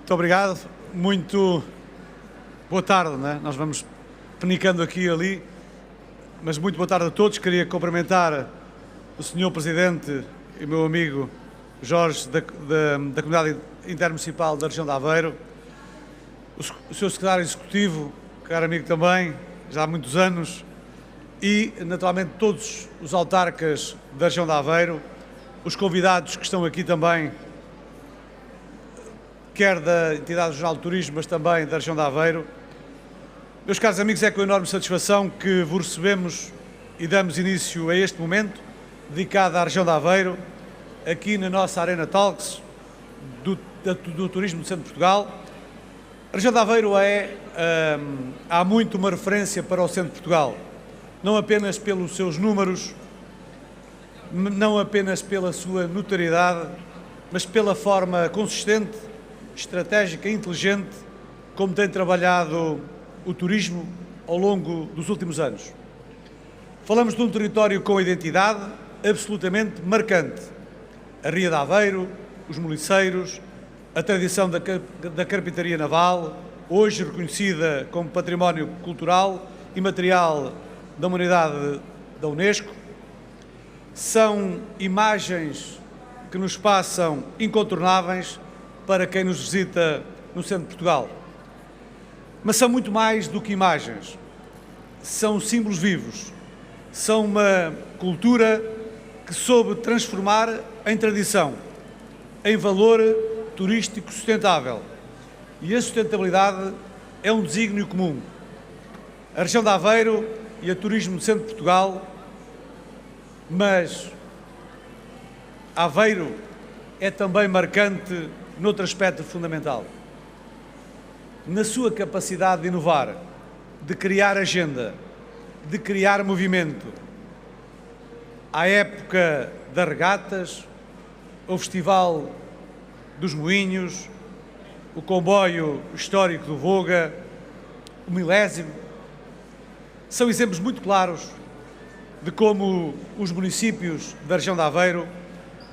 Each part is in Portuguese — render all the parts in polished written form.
Muito obrigado. Muito boa tarde, não é? Nós vamos penicando aqui e ali, mas muito boa tarde a todos. Queria cumprimentar o Sr. Presidente e o meu amigo Jorge da Comunidade Intermunicipal da região de Aveiro, o Sr. Secretário Executivo, caro amigo também, já há muitos anos, e naturalmente todos os autarcas da região de Aveiro, os convidados que estão aqui também, quer da Entidade Regional de Turismo, mas também da região de Aveiro. Meus caros amigos, é com enorme satisfação que vos recebemos e damos início a este momento dedicado à região de Aveiro, aqui na nossa Arena Talks do Turismo do Centro de Portugal. A região de Aveiro há muito uma referência para o Centro de Portugal, não apenas pelos seus números, não apenas pela sua notoriedade, mas pela forma consistente, estratégica e inteligente como tem trabalhado o turismo ao longo dos últimos anos. Falamos de um território com identidade absolutamente marcante. A Ria de Aveiro, os moliceiros, a tradição da carpintaria naval, hoje reconhecida como património cultural e material da humanidade da Unesco, são imagens que nos passam incontornáveis para quem nos visita no centro de Portugal. Mas são muito mais do que imagens, são símbolos vivos, são uma cultura que soube transformar em tradição, em valor turístico sustentável. E a sustentabilidade é um desígnio comum. A região de Aveiro e o turismo do centro de Portugal, mas Aveiro é também marcante noutro aspecto fundamental. Na sua capacidade de inovar, de criar agenda, de criar movimento. À época das regatas, o Festival dos Moinhos, o comboio histórico do Voga, o milésimo, são exemplos muito claros de como os municípios da região de Aveiro,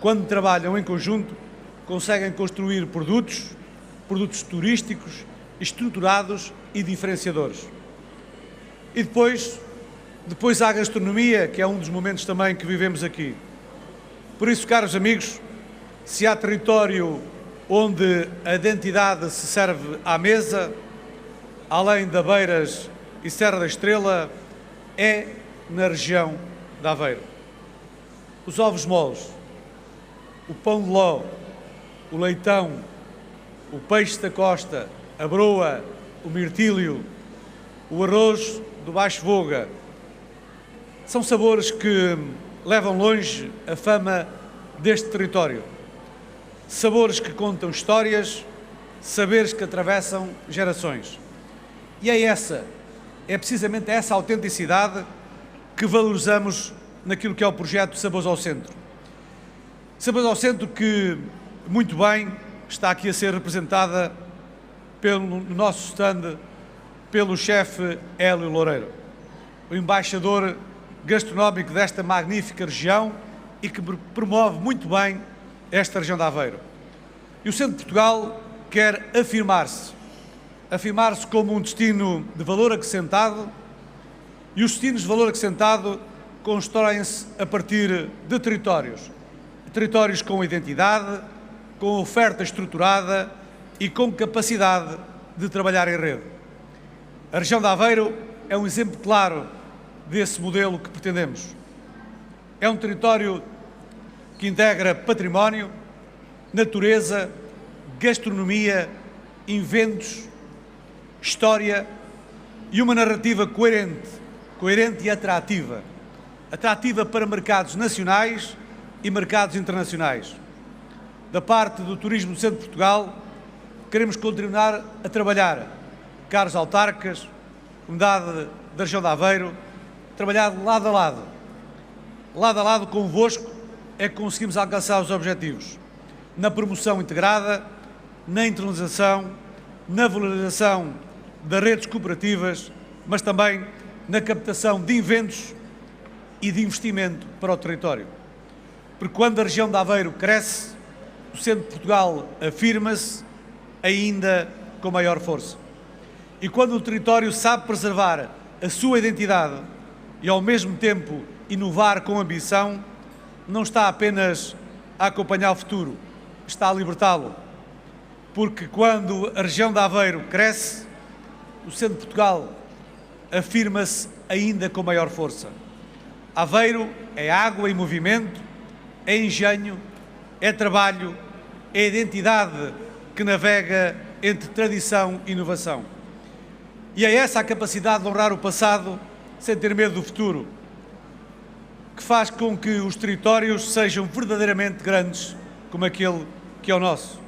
quando trabalham em conjunto, conseguem construir produtos turísticos estruturados e diferenciadores. E depois há a gastronomia, que é um dos momentos também que vivemos aqui. Por isso, caros amigos, se há território onde a identidade se serve à mesa, além de Abeiras e Serra da Estrela, é na região de Aveiro. Os ovos moles, o pão de ló, o leitão, o peixe da costa, a broa, o mirtílio, o arroz do Baixo Voga, são sabores que levam longe a fama deste território. Sabores que contam histórias, saberes que atravessam gerações. E é precisamente essa autenticidade que valorizamos naquilo que é o projeto Sabores ao Centro. Sabores ao Centro que, muito bem, está aqui a ser representada no nosso stand pelo chefe Hélio Loureiro, o embaixador gastronómico desta magnífica região e que promove muito bem esta região de Aveiro. E o Centro de Portugal quer afirmar-se como um destino de valor acrescentado, e os destinos de valor acrescentado constroem-se a partir de territórios com identidade, com oferta estruturada e com capacidade de trabalhar em rede. A região de Aveiro é um exemplo claro desse modelo que pretendemos. É um território que integra património, natureza, gastronomia, inventos, história e uma narrativa coerente e atrativa para mercados nacionais e mercados internacionais. Da parte do Turismo do Centro de Portugal, queremos continuar a trabalhar, caros autarcas, comunidade da região de Aveiro, trabalhar lado a lado convosco é que conseguimos alcançar os objetivos, na promoção integrada, na internalização, na valorização das redes cooperativas, mas também na captação de inventos e de investimento para o território. Porque quando a região de Aveiro cresce, o Centro de Portugal afirma-se ainda com maior força. E quando o território sabe preservar a sua identidade e, ao mesmo tempo, inovar com ambição, não está apenas a acompanhar o futuro, está a libertá-lo. Porque quando a região de Aveiro cresce, o centro de Portugal afirma-se ainda com maior força. Aveiro é água em movimento, é engenho, é trabalho, é identidade que navega entre tradição e inovação. E é essa a capacidade de honrar o passado sem ter medo do futuro, que faz com que os territórios sejam verdadeiramente grandes como aquele que é o nosso.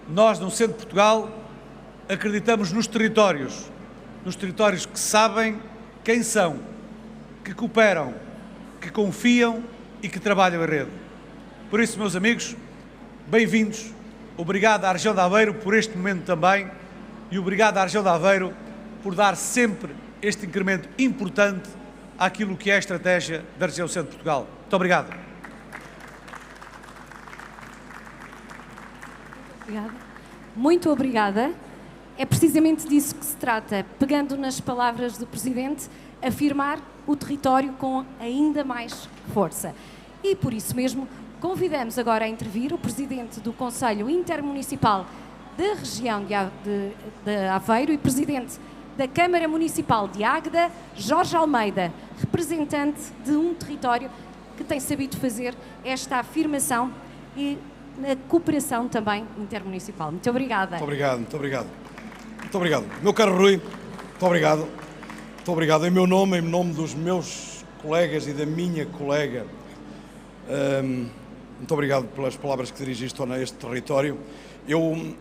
Nós, no centro de Portugal, acreditamos nos territórios que sabem quem são, que cooperam, que confiam e que trabalham em rede. Por isso, meus amigos, bem-vindos. Obrigado à região de Aveiro por este momento também e obrigado à região de Aveiro por dar sempre este incremento importante àquilo que é a estratégia da região centro de Portugal. Muito obrigado. Obrigada. Muito obrigada. É precisamente disso que se trata, pegando nas palavras do Presidente, afirmar o território com ainda mais força. E por isso mesmo, convidamos agora a intervir o Presidente do Conselho Intermunicipal da região de Aveiro e Presidente da Câmara Municipal de Águeda, Jorge Almeida, representante de um território que tem sabido fazer esta afirmação e na cooperação também intermunicipal. Muito obrigada. Muito obrigado, muito obrigado. Muito obrigado. Meu caro Rui, muito obrigado. Muito obrigado. Em meu nome, em nome dos meus colegas e da minha colega, muito obrigado pelas palavras que dirigiste a este território. Eu,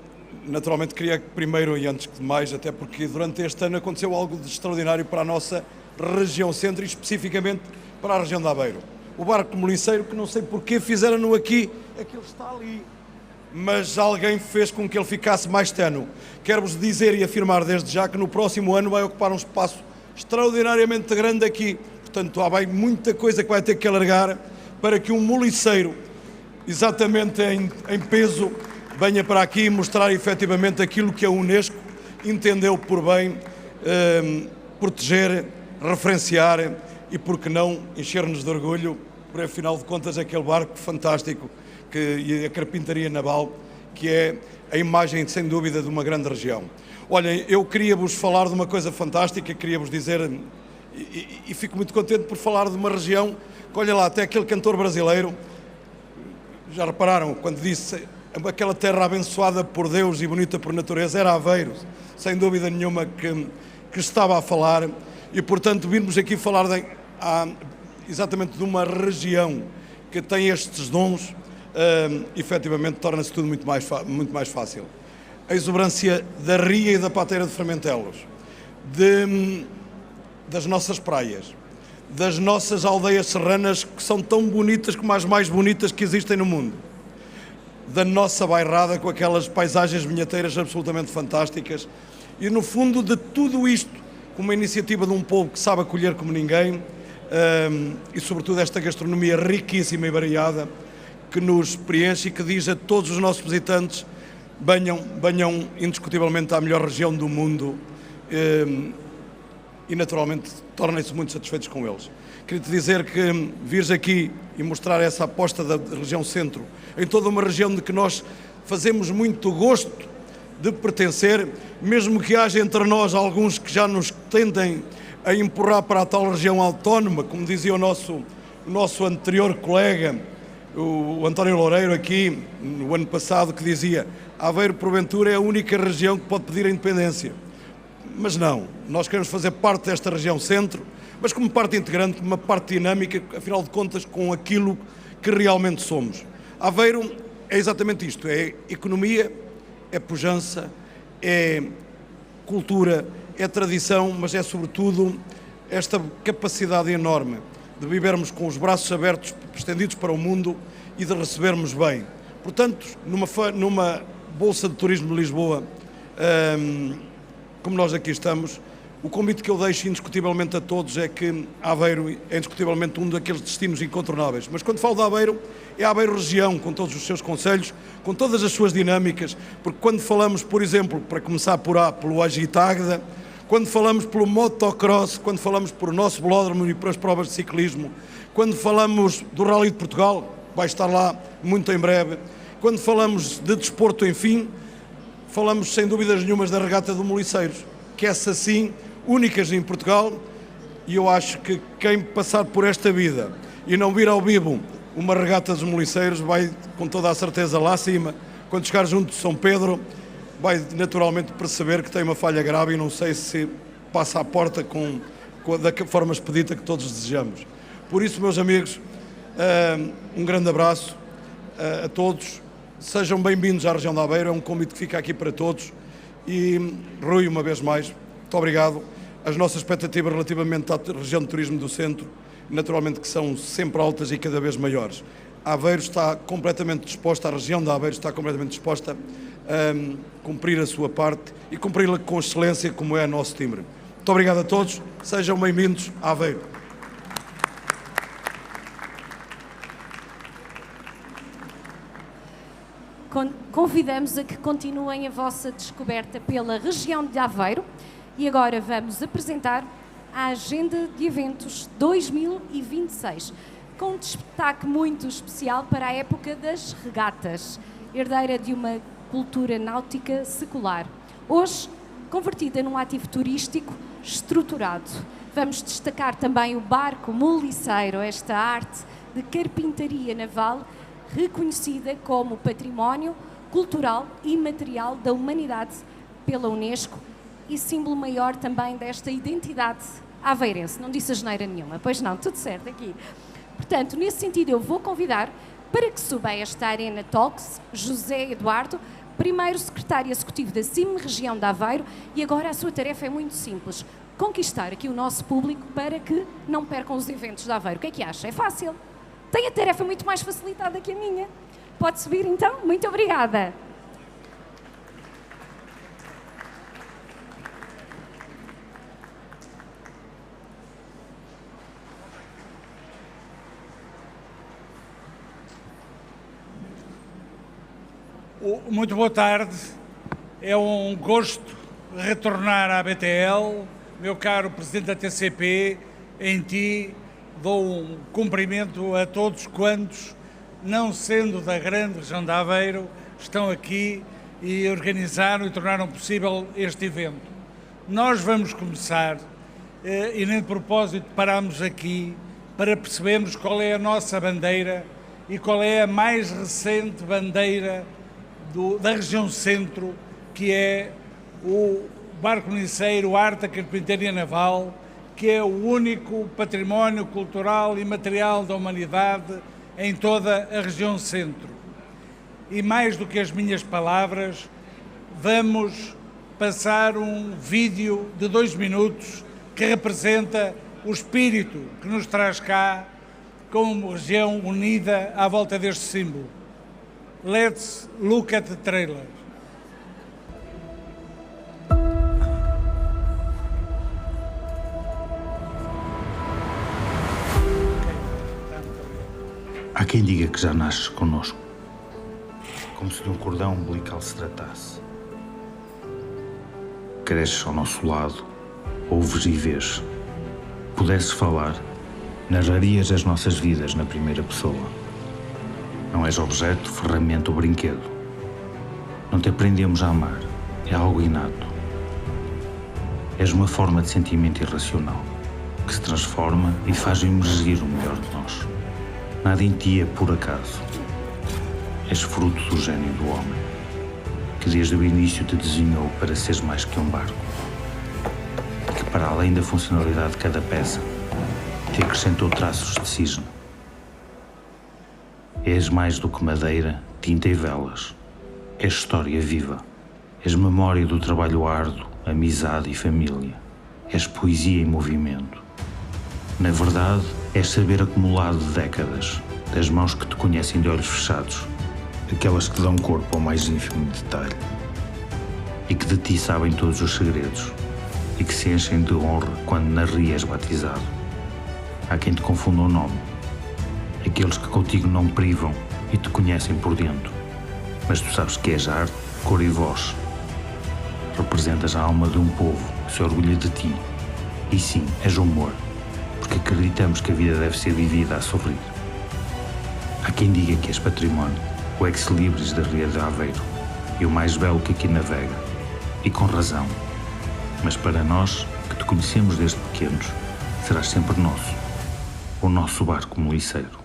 naturalmente, queria primeiro e antes de mais, até porque durante este ano aconteceu algo de extraordinário para a nossa região centro e especificamente para a região de Aveiro. O barco molinceiro, que não sei porquê fizeram-no aqui, aquilo está ali, mas alguém fez com que ele ficasse mais ténue. Quero-vos dizer e afirmar desde já que no próximo ano vai ocupar um espaço extraordinariamente grande aqui. Portanto, há bem muita coisa que vai ter que alargar para que um molinceiro, exatamente em peso, venha para aqui mostrar efetivamente aquilo que a Unesco entendeu por bem proteger, referenciar e, por que não, encher-nos de orgulho por, afinal de contas, aquele barco fantástico e a carpintaria naval, que é a imagem, sem dúvida, de uma grande região. Olhem, eu queria-vos falar de uma coisa fantástica, queria-vos dizer, e fico muito contente por falar de uma região que, olha lá, até aquele cantor brasileiro, já repararam, quando disse aquela terra abençoada por Deus e bonita por natureza, era Aveiro, sem dúvida nenhuma que estava a falar, e portanto virmos aqui falar exatamente de uma região que tem estes dons, efetivamente torna-se tudo muito mais fácil. A exuberância da ria e da pateira de Fermentelos, das nossas praias, das nossas aldeias serranas que são tão bonitas como as mais bonitas que existem no mundo, da nossa bairrada com aquelas paisagens vinheteiras absolutamente fantásticas e, no fundo, de tudo isto, com uma iniciativa de um povo que sabe acolher como ninguém e, sobretudo, esta gastronomia riquíssima e variada que nos preenche e que diz a todos os nossos visitantes: venham indiscutivelmente à melhor região do mundo e, naturalmente, tornem-se muito satisfeitos com eles. Queria-te dizer que vires aqui e mostrar essa aposta da região centro em toda uma região de que nós fazemos muito gosto de pertencer, mesmo que haja entre nós alguns que já nos tendem a empurrar para a tal região autónoma, como dizia o nosso anterior colega, o António Loureiro, aqui no ano passado, que dizia: Aveiro, porventura, é a única região que pode pedir a independência. Mas não, nós queremos fazer parte desta região centro, mas como parte integrante, como uma parte dinâmica, afinal de contas, com aquilo que realmente somos. Aveiro é exatamente isto: é economia, é pujança, é cultura, é tradição, mas é sobretudo esta capacidade enorme de vivermos com os braços abertos, estendidos para o mundo e de recebermos bem. Portanto, numa Bolsa de Turismo de Lisboa, como nós aqui estamos, O convite que eu deixo indiscutivelmente a todos é que Aveiro é indiscutivelmente um daqueles destinos incontornáveis. Mas quando falo de Aveiro, é a Aveiro região, com todos os seus concelhos, com todas as suas dinâmicas, porque quando falamos, por exemplo, para começar pelo Agitagda, quando falamos pelo motocross, quando falamos por o nosso velódromo e por as provas de ciclismo, quando falamos do Rally de Portugal, vai estar lá muito em breve, quando falamos de desporto, enfim, falamos sem dúvidas nenhumas da regata do Moliceiros, que essa sim, únicas em Portugal, e eu acho que quem passar por esta vida e não vir ao vivo uma regata dos Moliceiros vai com toda a certeza lá acima, quando chegar junto de São Pedro, vai naturalmente perceber que tem uma falha grave e não sei se passa à porta da forma expedita que todos desejamos. Por isso, meus amigos, um grande abraço a todos, sejam bem-vindos à região de Aveiro, é um convite que fica aqui para todos e, Rui, uma vez mais, muito obrigado. As nossas expectativas relativamente à região de turismo do centro, naturalmente que são sempre altas e cada vez maiores. Aveiro está completamente disposta, a região de Aveiro está completamente disposta a cumprir a sua parte e cumpri-la com excelência, como é nosso timbre. Muito obrigado a todos, sejam bem-vindos a Aveiro. Convidamos a que continuem a vossa descoberta pela região de Aveiro e agora vamos apresentar a Agenda de Eventos 2026, com um destaque muito especial para a época das regatas, herdeira de uma cultura náutica secular, hoje convertida num ativo turístico estruturado. Vamos destacar também o barco Moliceiro, esta arte de carpintaria naval reconhecida como Património Cultural e Imaterial da Humanidade pela Unesco e símbolo maior também desta identidade aveirense. Não disse asneira nenhuma, pois não, tudo certo aqui. Portanto, nesse sentido, eu vou convidar para que suba a esta Arena Talks José Eduardo, primeiro secretário executivo da CIM Região de Aveiro, e agora a sua tarefa é muito simples, conquistar aqui o nosso público para que não percam os eventos de Aveiro. O que é que acha? É fácil. Tem a tarefa muito mais facilitada que a minha. Pode subir então? Muito obrigada. Muito boa tarde. É um gosto retornar à BTL. Meu caro Presidente da TCP, em ti dou um cumprimento a todos quantos, não sendo da grande região de Aveiro, estão aqui e organizaram e tornaram possível este evento. Nós vamos começar, e nem de propósito parámos aqui, para percebermos qual é a nossa bandeira e qual é a mais recente bandeira da região centro, que é o barco moliceiro, arte da carpintaria naval, que é o único património cultural e material da humanidade em toda a região centro. E mais do que as minhas palavras, vamos passar um vídeo de 2 minutos que representa o espírito que nos traz cá como região unida à volta deste símbolo. Let's look at the trailer. Há quem diga que já nasces connosco, como se de um cordão umbilical se tratasse. Cresces ao nosso lado, ouves e vês. Pudesses falar, narrarias as nossas vidas na primeira pessoa. Não és objeto, ferramenta ou brinquedo. Não te aprendemos a amar, é algo inato. És uma forma de sentimento irracional, que se transforma e faz emergir o melhor de nós. Nada em ti é por acaso. És fruto do gênio do homem, que desde o início te desenhou para seres mais que um barco. E que, para além da funcionalidade de cada peça, te acrescentou traços de cisne. És mais do que madeira, tinta e velas. És história viva. És memória do trabalho árduo, amizade e família. És poesia em movimento. Na verdade, és saber acumulado de décadas, das mãos que te conhecem de olhos fechados, aquelas que dão corpo ao mais ínfimo detalhe, e que de ti sabem todos os segredos, e que se enchem de honra quando na ria és batizado. Há quem te confunda o nome, aqueles que contigo não privam e te conhecem por dentro, mas tu sabes que és arte, cor e voz. Representas a alma de um povo que se orgulha de ti. E sim, és humor, porque acreditamos que a vida deve ser vivida a sorrir. Há quem diga que és património, o ex-libris da Ria de Aveiro, e o mais belo que aqui navega, e com razão. Mas para nós, que te conhecemos desde pequenos, serás sempre nosso, o nosso barco moliceiro.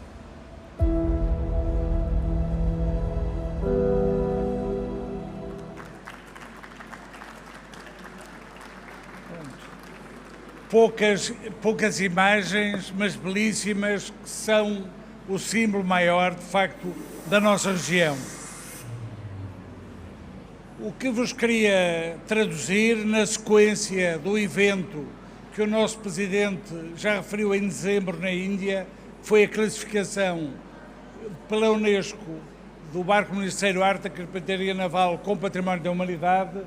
Poucas imagens, mas belíssimas, que são o símbolo maior, de facto, da nossa região. O que vos queria traduzir na sequência do evento que o nosso Presidente já referiu em dezembro na Índia, foi a classificação pela Unesco do barco moliceiro Arte da Carpintaria Naval com Património da Humanidade.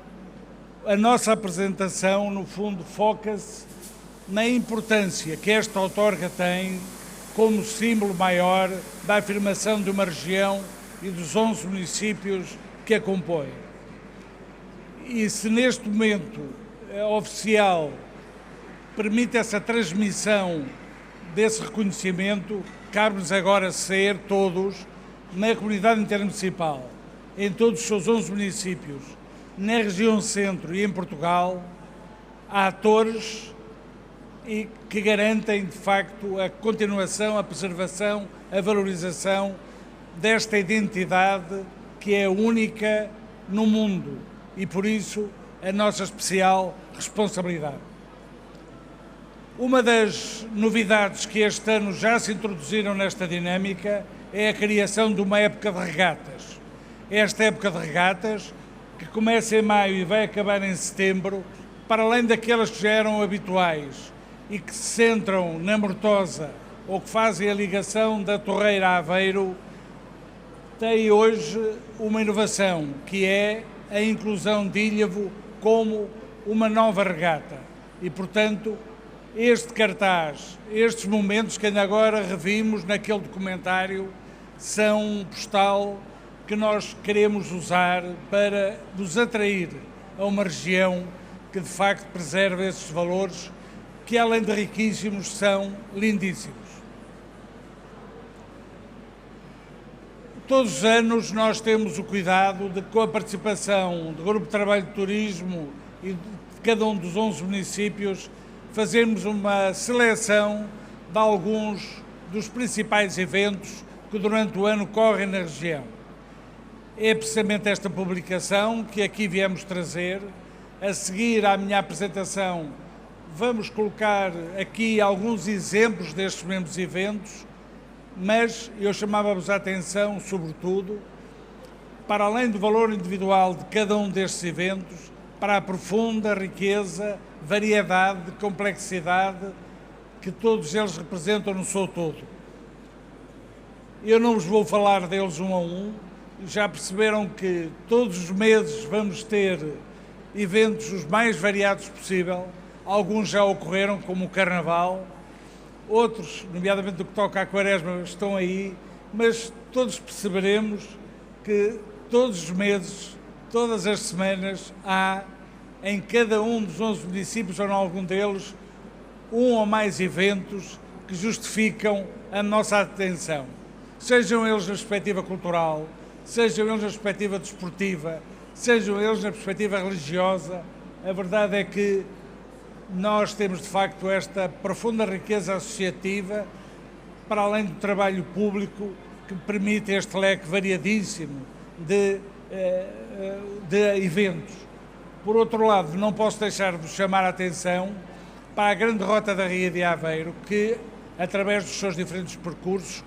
A nossa apresentação, no fundo, foca-se na importância que esta outorga tem como símbolo maior da afirmação de uma região e dos 11 municípios que a compõem. E se neste momento oficial permite essa transmissão desse reconhecimento, cabe-nos agora ser todos, na comunidade intermunicipal, em todos os seus 11 municípios, na região centro e em Portugal, atores e que garantem, de facto, a continuação, a preservação, a valorização desta identidade que é única no mundo e, por isso, a nossa especial responsabilidade. Uma das novidades que este ano já se introduziram nesta dinâmica é a criação de uma época de regatas. Esta época de regatas, que começa em maio e vai acabar em setembro, para além daquelas que já eram habituais e que se centram na Mortosa ou que fazem a ligação da Torreira a Aveiro, tem hoje uma inovação, que é a inclusão de Ilhavo como uma nova regata. E, portanto, este cartaz, estes momentos que ainda agora revimos naquele documentário, são um postal que nós queremos usar para nos atrair a uma região que, de facto, preserva esses valores que, além de riquíssimos, são lindíssimos. Todos os anos nós temos o cuidado de, com a participação do Grupo de Trabalho de Turismo e de cada um dos 11 municípios, fazermos uma seleção de alguns dos principais eventos que durante o ano correm na região. É precisamente esta publicação que aqui viemos trazer. A seguir à minha apresentação, vamos colocar aqui alguns exemplos destes mesmos eventos, mas eu chamava-vos a atenção, sobretudo, para além do valor individual de cada um destes eventos, para a profunda riqueza, variedade, complexidade que todos eles representam no seu todo. Eu não vos vou falar deles um a um, já perceberam que todos os meses vamos ter eventos os mais variados possível, alguns já ocorreram, como o Carnaval, outros, nomeadamente do que toca à Quaresma, estão aí, mas todos perceberemos que todos os meses, todas as semanas, há em cada um dos 11 municípios, ou em algum deles, um ou mais eventos que justificam a nossa atenção. Sejam eles na perspectiva cultural, sejam eles na perspectiva desportiva, sejam eles na perspectiva religiosa. A verdade é que nós temos, de facto, esta profunda riqueza associativa, para além do trabalho público, que permite este leque variadíssimo de eventos. Por outro lado, não posso deixar de vos chamar a atenção para a grande rota da Ria de Aveiro, que, através dos seus diferentes percursos,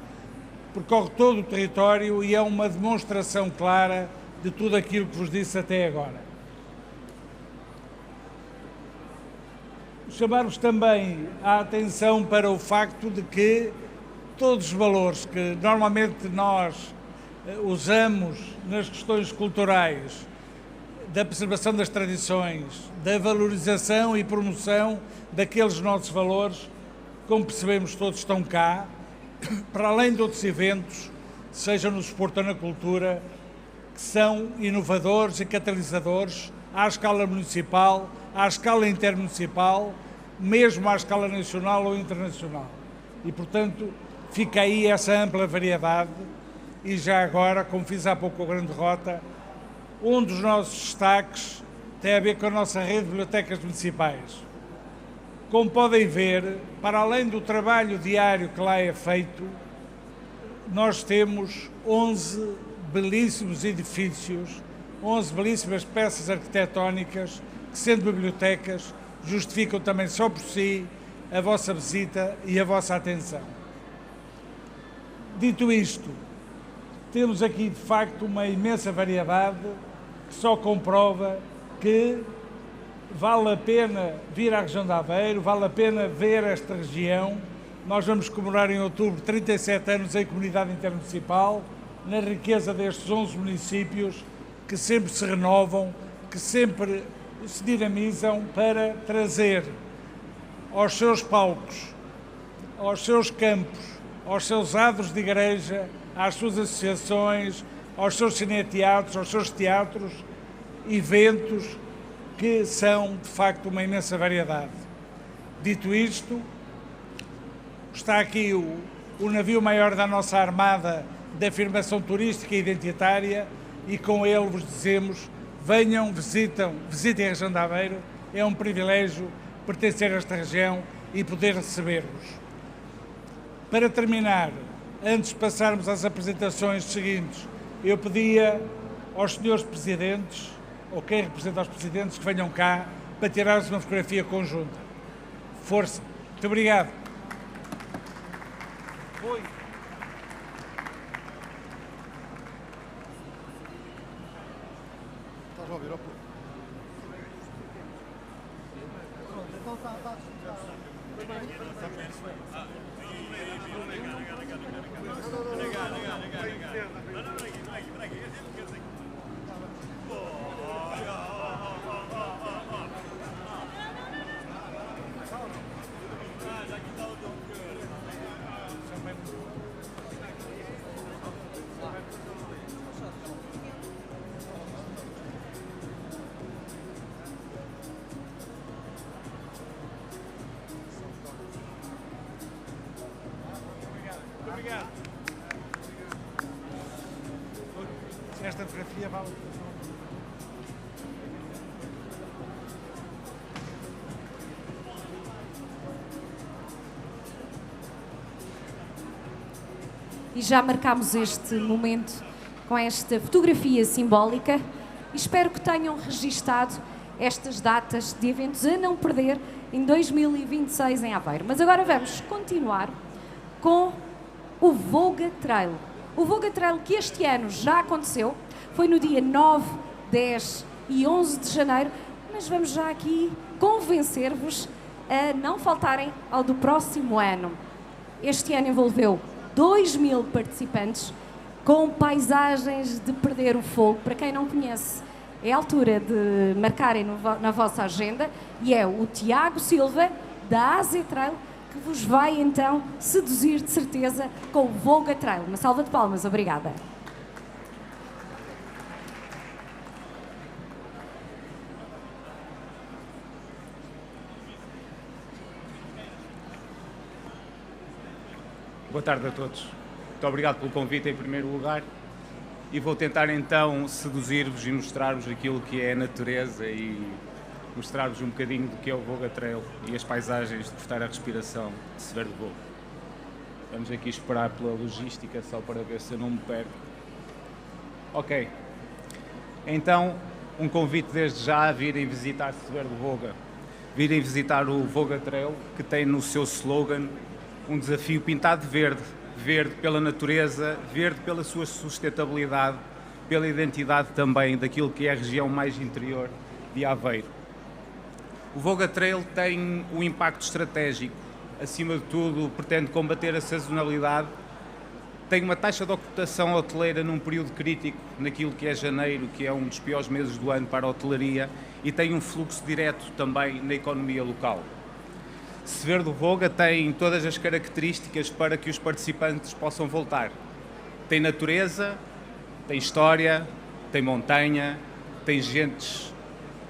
percorre todo o território e é uma demonstração clara de tudo aquilo que vos disse até agora. Chamar-vos também a atenção para o facto de que todos os valores que normalmente nós usamos nas questões culturais da preservação das tradições, da valorização e promoção daqueles nossos valores, como percebemos todos estão cá, para além de outros eventos, seja no desporto ou na cultura, que são inovadores e catalisadores à escala municipal, à escala intermunicipal, mesmo à escala nacional ou internacional. E, portanto, fica aí essa ampla variedade e já agora, como fiz há pouco com a Grande Rota, um dos nossos destaques tem a ver com a nossa rede de bibliotecas municipais. Como podem ver, para além do trabalho diário que lá é feito, nós temos 11 belíssimos edifícios, 11 belíssimas peças arquitetónicas que, sendo bibliotecas, justificam também só por si a vossa visita e a vossa atenção. Dito isto, temos aqui de facto uma imensa variedade que só comprova que vale a pena vir à região de Aveiro, vale a pena ver esta região. Nós vamos comemorar em outubro 37 anos em comunidade intermunicipal, na riqueza destes 11 municípios que sempre se renovam, que sempre se dinamizam para trazer aos seus palcos, aos seus campos, aos seus adros de igreja, às suas associações, aos seus cineteatros, aos seus teatros, eventos que são, de facto, uma imensa variedade. Dito isto, está aqui o navio maior da nossa armada de afirmação turística e identitária e com ele vos dizemos, venham, visitem a região de Aveiro, é um privilégio pertencer a esta região e poder receber-vos. Para terminar, antes de passarmos às apresentações seguintes, eu pedia aos senhores presidentes, ou quem representa os presidentes, que venham cá para tirarmos uma fotografia conjunta. Força. Muito obrigado. Foi. Estás a ouvir, ó? Obrigado. Esta fotografia vale. E já marcámos este momento com esta fotografia simbólica e espero que tenham registado estas datas de eventos a não perder em 2026 em Aveiro. Mas agora vamos continuar com o Voga Trail. O Voga Trail que este ano já aconteceu, foi no dia 9, 10 e 11 de janeiro, mas vamos já aqui convencer-vos a não faltarem ao do próximo ano. Este ano envolveu 2.000 participantes com paisagens de perder o fogo. Para quem não conhece, é a altura de marcarem na vossa agenda e é o Tiago Silva, da AZ Trail, que vos vai então seduzir de certeza com o Voga Trail. Uma salva de palmas, obrigada. Boa tarde a todos. Muito obrigado pelo convite em primeiro lugar e vou tentar então seduzir-vos e mostrar-vos aquilo que é a natureza e mostrar-vos um bocadinho do que é o Voga Trail e as paisagens de cortar a respiração de Severo do Vogo. Vamos aqui esperar pela logística só para ver se eu não me perco. Ok. Então, um convite desde já a virem visitar Severo do Voga. Virem visitar o Voga Trail, que tem no seu slogan um desafio pintado de verde. Verde pela natureza, verde pela sua sustentabilidade, pela identidade também daquilo que é a região mais interior de Aveiro. O Voga Trail tem um impacto estratégico. Acima de tudo, pretende combater a sazonalidade tem uma taxa de ocupação hoteleira num período crítico, naquilo que é janeiro, que é um dos piores meses do ano para a hotelaria, e tem um fluxo direto também na economia local. Severo do Voga tem todas as características para que os participantes possam voltar. Tem natureza, tem história, tem montanha, tem gentes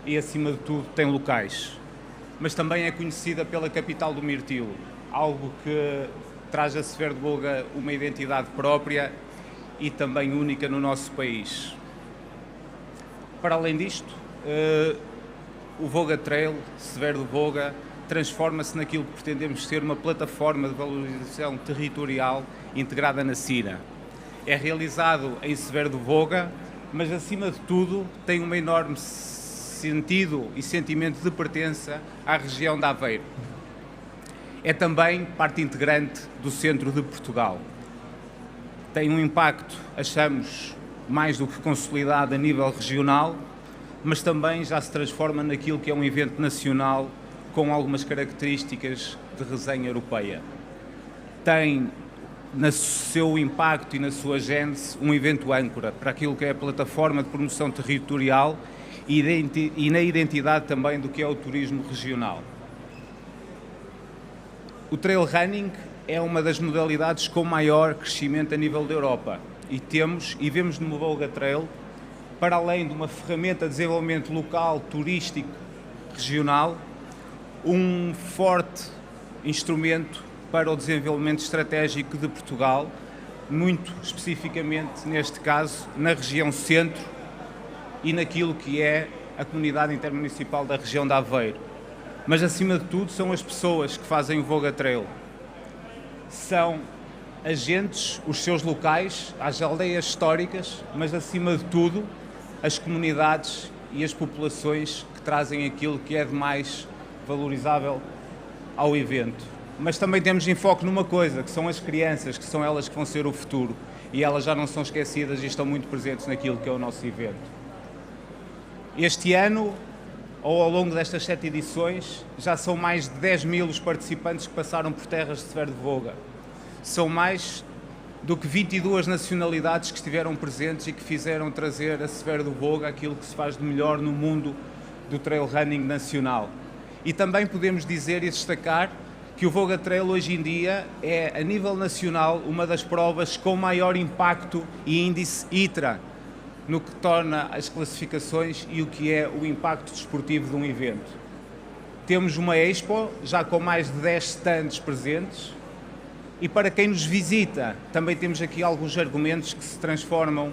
e, acima de tudo, tem locais. Mas também é conhecida pela capital do Mirtilo, algo que traz a Severo do Voga uma identidade própria e também única no nosso país. Para além disto, o Voga Trail, Severo do Voga, transforma-se naquilo que pretendemos ser uma plataforma de valorização territorial integrada na Sina. É realizado em Severo do Voga, mas acima de tudo tem um enorme sentido e sentimento de pertença à região de Aveiro. É também parte integrante do centro de Portugal. Tem um impacto, achamos, mais do que consolidado a nível regional, mas também já se transforma naquilo que é um evento nacional com algumas características de resenha europeia. Tem no seu impacto e na sua gênese um evento âncora para aquilo que é a plataforma de promoção territorial e na identidade também do que é o turismo regional. O trail running é uma das modalidades com maior crescimento a nível da Europa e vemos no Voga Trail, para além de uma ferramenta de desenvolvimento local, turístico, regional, um forte instrumento para o desenvolvimento estratégico de Portugal, muito especificamente, neste caso, na região centro e naquilo que é a comunidade intermunicipal da região de Aveiro. Mas, acima de tudo, são as pessoas que fazem o Voga Trail. São agentes, os seus locais, as aldeias históricas, mas, acima de tudo, as comunidades e as populações que trazem aquilo que é de mais valorizável ao evento. Mas também temos enfoque numa coisa, que são as crianças, que são elas que vão ser o futuro. E elas já não são esquecidas e estão muito presentes naquilo que é o nosso evento. Este ano, ou ao longo destas 7 edições, já são mais de 10 mil os participantes que passaram por terras de Severo do Voga. São mais do que 22 nacionalidades que estiveram presentes e que fizeram trazer a Severo do Voga aquilo que se faz de melhor no mundo do trail running nacional. E também podemos dizer e destacar que o Voga Trail hoje em dia é, a nível nacional, uma das provas com maior impacto e índice ITRA, no que torna as classificações e o que é o impacto desportivo de um evento. Temos uma Expo, já com mais de 10 stands presentes, e para quem nos visita, também temos aqui alguns argumentos que se transformam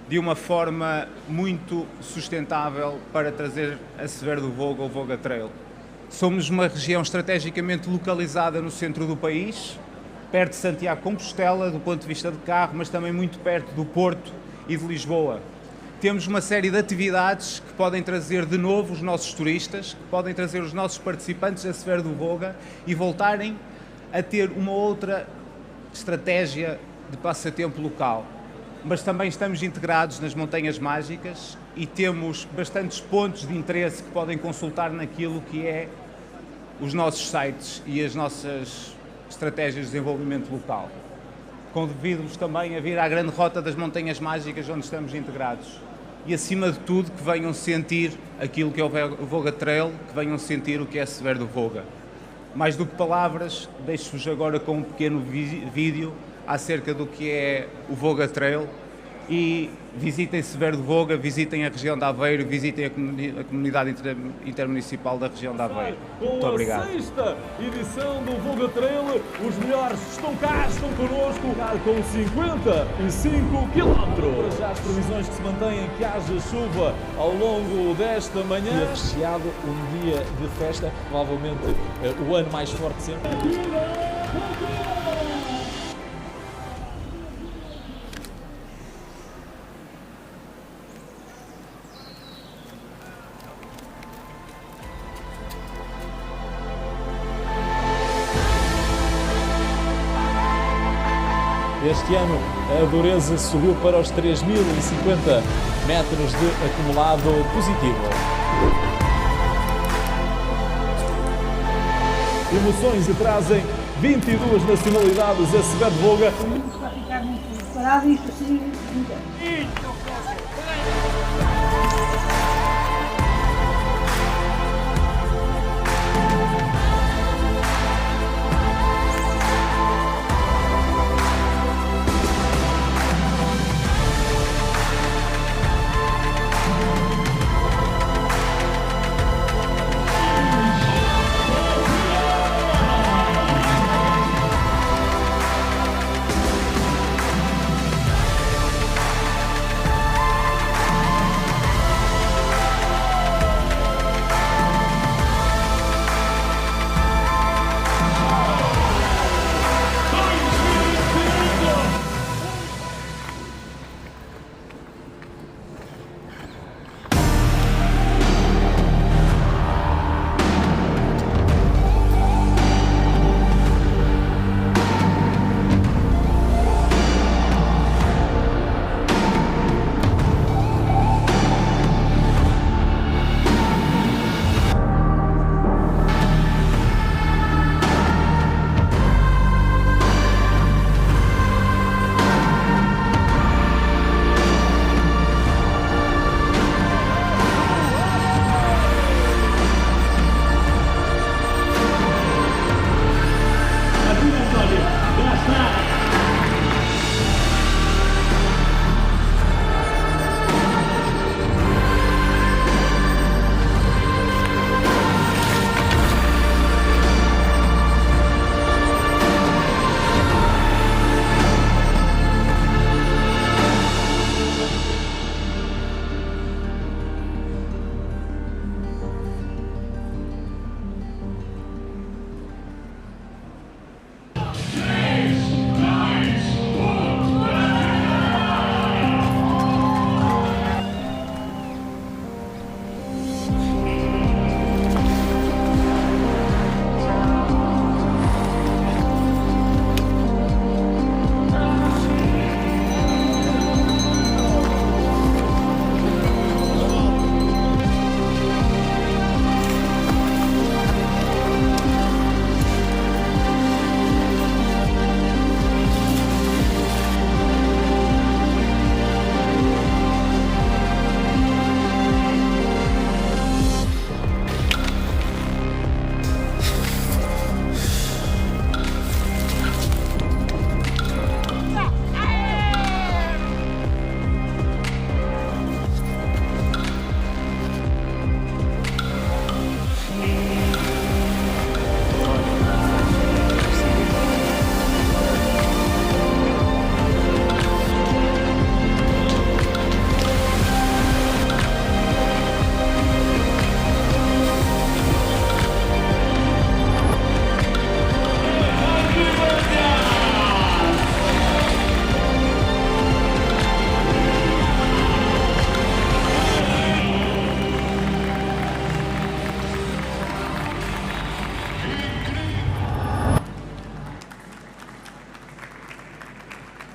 de uma forma muito sustentável para trazer a Severo do Voga, o Voga Trail. Somos uma região estrategicamente localizada no centro do país, perto de Santiago de Compostela, do ponto de vista de carro, mas também muito perto do Porto e de Lisboa. Temos uma série de atividades que podem trazer de novo os nossos turistas, que podem trazer os nossos participantes a Severo do Voga e voltarem a ter uma outra estratégia de passatempo local. Mas também estamos integrados nas Montanhas Mágicas e temos bastantes pontos de interesse que podem consultar naquilo que é os nossos sites e as nossas estratégias de desenvolvimento local. Convido-vos também a vir à grande rota das Montanhas Mágicas, onde estamos integrados. E, acima de tudo, que venham sentir aquilo que é o Voga Trail, que venham sentir o que é Severo do Voga. Mais do que palavras, deixo-vos agora com um pequeno vídeo acerca do que é o Voga Trail e visitem Severo do Voga, visitem a região de Aveiro, visitem a comunidade intermunicipal da região de Aveiro. Muito obrigado. Com a 6ª edição do Voga Trail, os melhores estão cá, estão connosco, com 55 km. Já as previsões que se mantêm que haja chuva ao longo desta manhã. Dia fechado, um dia de festa, provavelmente o ano mais forte sempre. Este ano a dureza subiu para os 3.050 metros de acumulado positivo. Emoções que trazem 22 nacionalidades, esse Beto Voga. Para ficar muito preparado, isto assim.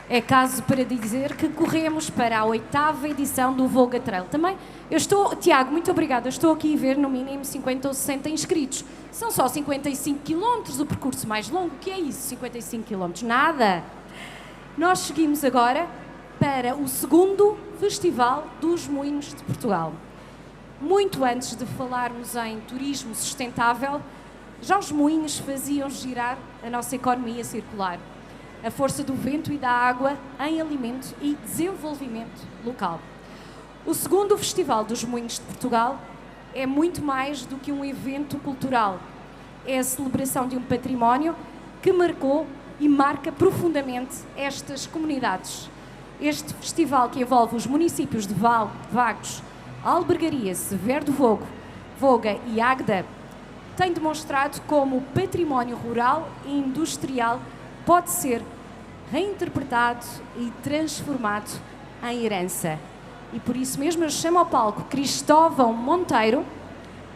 É caso para dizer que corremos para a 8ª edição do Voga Trail. Também, Tiago, muito obrigada. Eu estou aqui a ver no mínimo 50 ou 60 inscritos. São só 55 km, o percurso mais longo. O que é isso, 55 km? Nada. Nós seguimos agora para o 2º Festival dos Moinhos de Portugal. Muito antes de falarmos em turismo sustentável, já os moinhos faziam girar a nossa economia circular. A força do vento e da água em alimento e desenvolvimento local. O 2º Festival dos Moinhos de Portugal é muito mais do que um evento cultural. É a celebração de um património que marcou e marca profundamente estas comunidades. Este festival, que envolve os municípios de Val, Vagos, Albergaria, Severo do Vogo, Voga e Águeda, tem demonstrado como o património rural e industrial pode ser reinterpretado e transformado em herança. E por isso mesmo eu chamo ao palco Cristóvão Monteiro,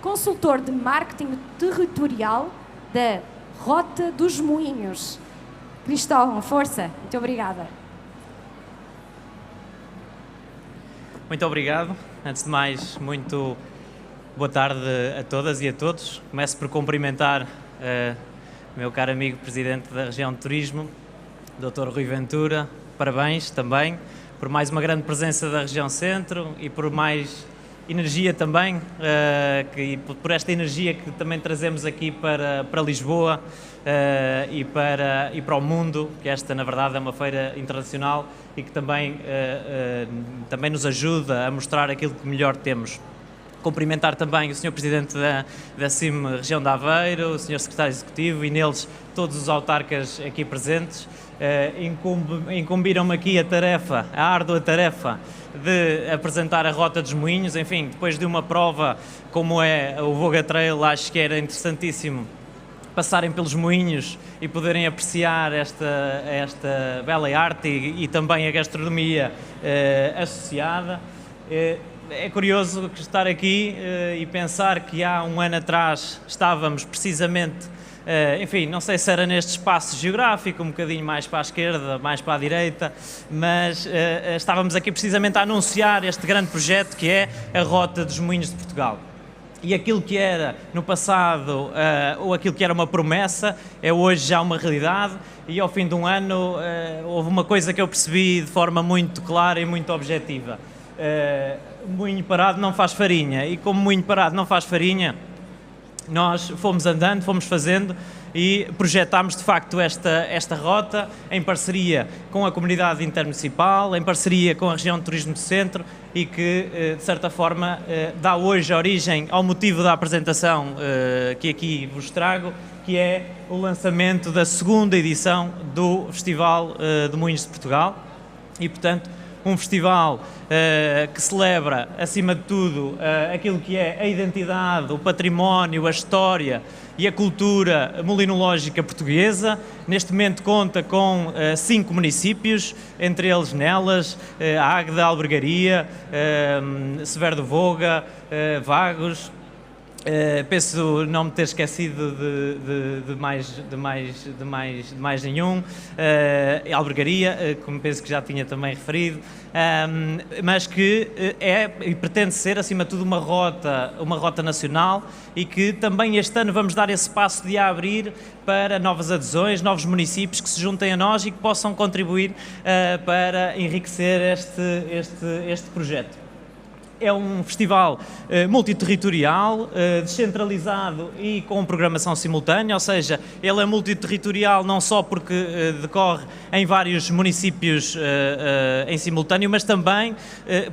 consultor de marketing territorial da Rota dos Moinhos. Cristóvão, força. Muito obrigada. Muito obrigado. Antes de mais, muito boa tarde a todas e a todos. Começo por cumprimentar meu caro amigo Presidente da Região de Turismo, Dr. Rui Ventura, parabéns também por mais uma grande presença da região centro e por mais energia também, e por esta energia que também trazemos aqui para Lisboa e para o mundo, que esta na verdade é uma feira internacional e que também nos ajuda a mostrar aquilo que melhor temos. Cumprimentar também o Sr. Presidente da CIM Região de Aveiro, o Sr. Secretário Executivo e neles todos os autarcas aqui presentes. Incumbiram-me aqui a árdua tarefa de apresentar a Rota dos Moinhos. Enfim, depois de uma prova como é o Voga Trail, acho que era interessantíssimo passarem pelos moinhos e poderem apreciar esta bela arte e também a gastronomia associada. É curioso estar aqui e pensar que há um ano atrás estávamos precisamente, enfim, não sei se era neste espaço geográfico, um bocadinho mais para a esquerda, mais para a direita, mas estávamos aqui precisamente a anunciar este grande projeto que é a Rota dos Moinhos de Portugal. E aquilo que era no passado, ou aquilo que era uma promessa, é hoje já uma realidade, e ao fim de um ano houve uma coisa que eu percebi de forma muito clara e muito objetiva. Moinho parado não faz farinha, e como moinho parado não faz farinha, nós fomos andando, fomos fazendo e projetámos de facto esta rota em parceria com a comunidade intermunicipal, em parceria com a região de turismo do centro, e que de certa forma dá hoje origem ao motivo da apresentação que aqui vos trago, que é o lançamento da segunda edição do Festival de Moinhos de Portugal. E portanto um festival que celebra, acima de tudo, aquilo que é a identidade, o património, a história e a cultura molinológica portuguesa. Neste momento conta com 5 municípios, entre eles Nelas, Águeda, Albergaria, Severo do Voga, Vagos. Penso não me ter esquecido de mais nenhum, Albergaria, como penso que já tinha também referido, mas que é e pretende ser acima de tudo uma rota nacional, e que também este ano vamos dar esse passo de a abrir para novas adesões, novos municípios que se juntem a nós e que possam contribuir para enriquecer este projeto. É um festival multiterritorial, descentralizado e com programação simultânea, ou seja, ele é multiterritorial não só porque decorre em vários municípios em simultâneo, mas também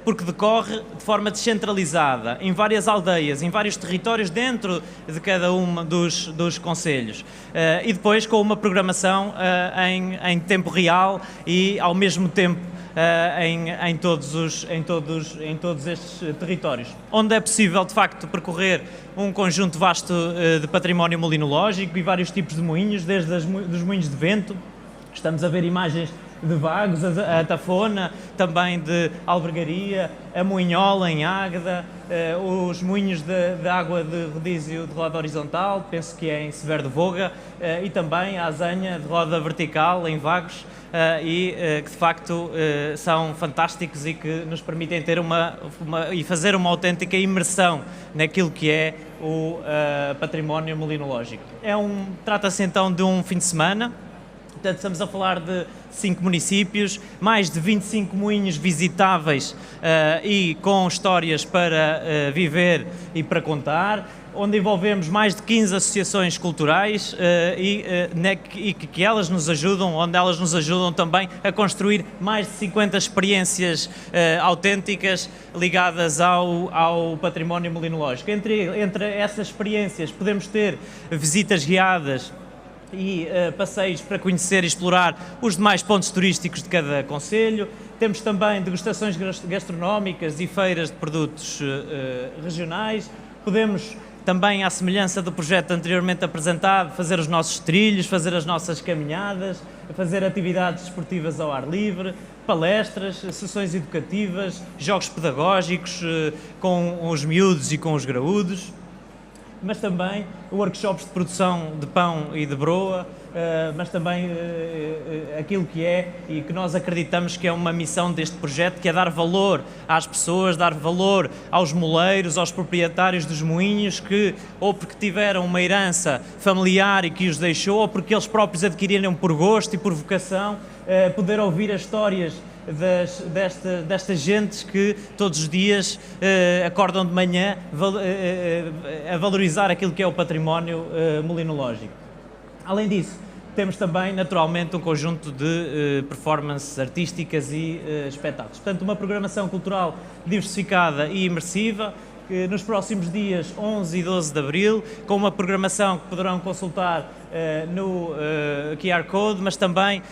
porque decorre de forma descentralizada, em várias aldeias, em vários territórios dentro de cada um dos concelhos. E depois com uma programação em tempo real e ao mesmo tempo em todos estes territórios, onde é possível de facto percorrer um conjunto vasto de património molinológico e vários tipos de moinhos, desde dos moinhos de vento. Estamos a ver imagens de Vagos, a Tafona, também de Albergaria, a Moinhola em Águeda, os moinhos de água de rodízio de roda horizontal, penso que é em Severo do Voga, e também a Azanha de roda vertical em Vagos, e que de facto são fantásticos e que nos permitem ter e fazer uma autêntica imersão naquilo que é o património molinológico. Trata-se então de um fim de semana. Portanto, estamos a falar de 5 municípios, mais de 25 moinhos visitáveis e com histórias para viver e para contar, onde envolvemos mais de 15 associações culturais e que elas nos ajudam, onde elas nos ajudam também a construir mais de 50 experiências autênticas ligadas ao património molinológico. Entre essas experiências podemos ter visitas guiadas e passeios para conhecer e explorar os demais pontos turísticos de cada concelho. Temos também degustações gastronómicas e feiras de produtos regionais. Podemos também, à semelhança do projeto anteriormente apresentado, fazer os nossos trilhos, fazer as nossas caminhadas, fazer atividades desportivas ao ar livre, palestras, sessões educativas, jogos pedagógicos com os miúdos e com os graúdos. mas também workshops de produção de pão e de broa, mas também aquilo que é e que nós acreditamos que é uma missão deste projeto, que é dar valor às pessoas, dar valor aos moleiros, aos proprietários dos moinhos, que ou porque tiveram uma herança familiar e que os deixou, ou porque eles próprios adquiriram por gosto e por vocação, poder ouvir as histórias destas gentes que todos os dias acordam de manhã a valorizar aquilo que é o património molinológico. Além disso, temos também, naturalmente, um conjunto de performances artísticas e espetáculos. Portanto, uma programação cultural diversificada e imersiva, nos próximos dias 11 e 12 de Abril, com uma programação que poderão consultar no QR Code, mas também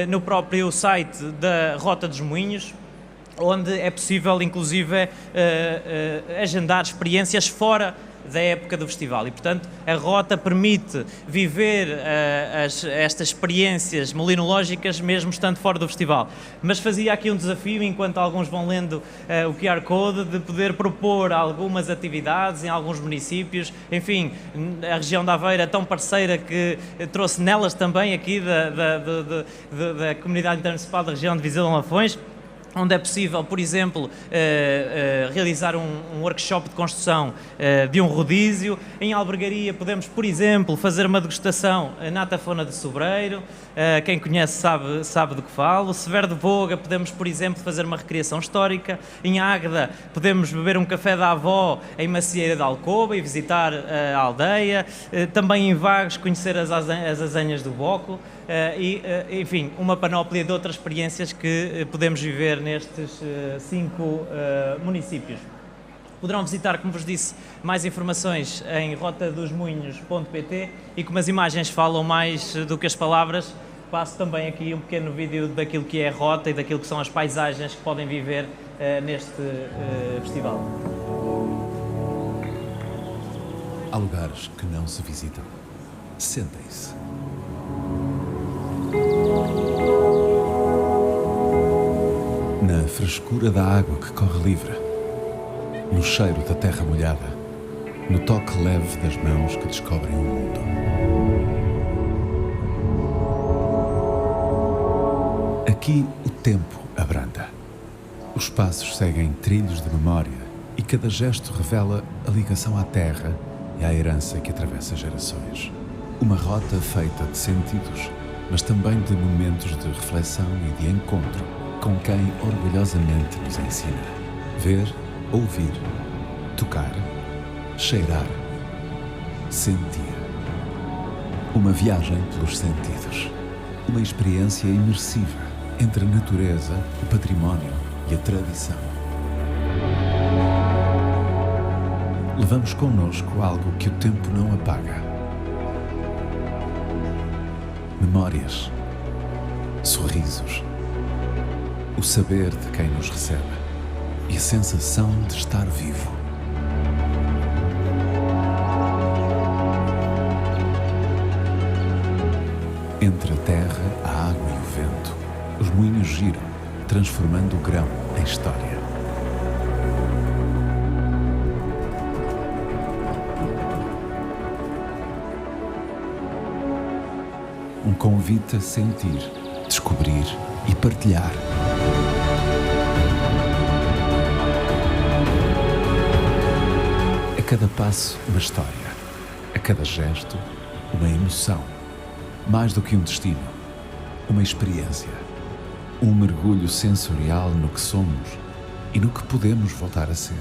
no próprio site da Rota dos Moinhos, onde é possível, inclusive, agendar experiências fora da época do festival e, portanto, a rota permite viver estas experiências molinológicas mesmo estando fora do festival. Mas fazia aqui um desafio, enquanto alguns vão lendo o QR Code, de poder propor algumas atividades em alguns municípios. Enfim, a região da Aveira é tão parceira que trouxe nelas também aqui da Comunidade Intermunicipal da região de Viseu de Lafões, onde é possível, por exemplo, realizar um workshop de construção de um rodízio. Em Albergaria podemos, por exemplo, fazer uma degustação na Tafona de Sobreiro. Quem conhece sabe do que falo. Severo de Voga podemos, por exemplo, fazer uma recriação histórica. Em Águeda podemos beber um café da avó em Macieira de Alcoba e visitar a aldeia. Também em Vagos conhecer as azanhas do Boco. Enfim, uma panóplia de outras experiências que podemos viver nestes 5 municípios. Poderão visitar, como vos disse, mais informações em rotadosmoinhos.pt, e como as imagens falam mais do que as palavras, passo também aqui um pequeno vídeo daquilo que é a rota e daquilo que são as paisagens que podem viver neste festival. Há lugares que não se visitam. Sentem-se. Na frescura da água que corre livre, no cheiro da terra molhada, no toque leve das mãos que descobrem o mundo. Aqui o tempo abranda. Os passos seguem trilhos de memória e cada gesto revela a ligação à terra e à herança que atravessa gerações. Uma rota feita de sentidos, mas também de momentos de reflexão e de encontro com quem orgulhosamente nos ensina. Ver, ouvir, tocar, cheirar, sentir. Uma viagem pelos sentidos. Uma experiência imersiva entre a natureza, o património e a tradição. Levamos connosco algo que o tempo não apaga. Memórias, sorrisos, o saber de quem nos recebe e a sensação de estar vivo. Entre a terra, a água e o vento, os moinhos giram, transformando o grão em história. Um convite a sentir, descobrir e partilhar. A cada passo, uma história. A cada gesto, uma emoção. Mais do que um destino, uma experiência. Um mergulho sensorial no que somos e no que podemos voltar a ser.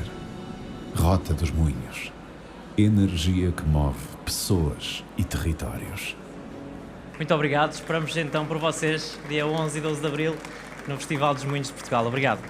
Rota dos Moinhos. Energia que move pessoas e territórios. Muito obrigado. Esperamos então por vocês, dia 11 e 12 de Abril, no Festival dos Moinhos de Portugal. Obrigado.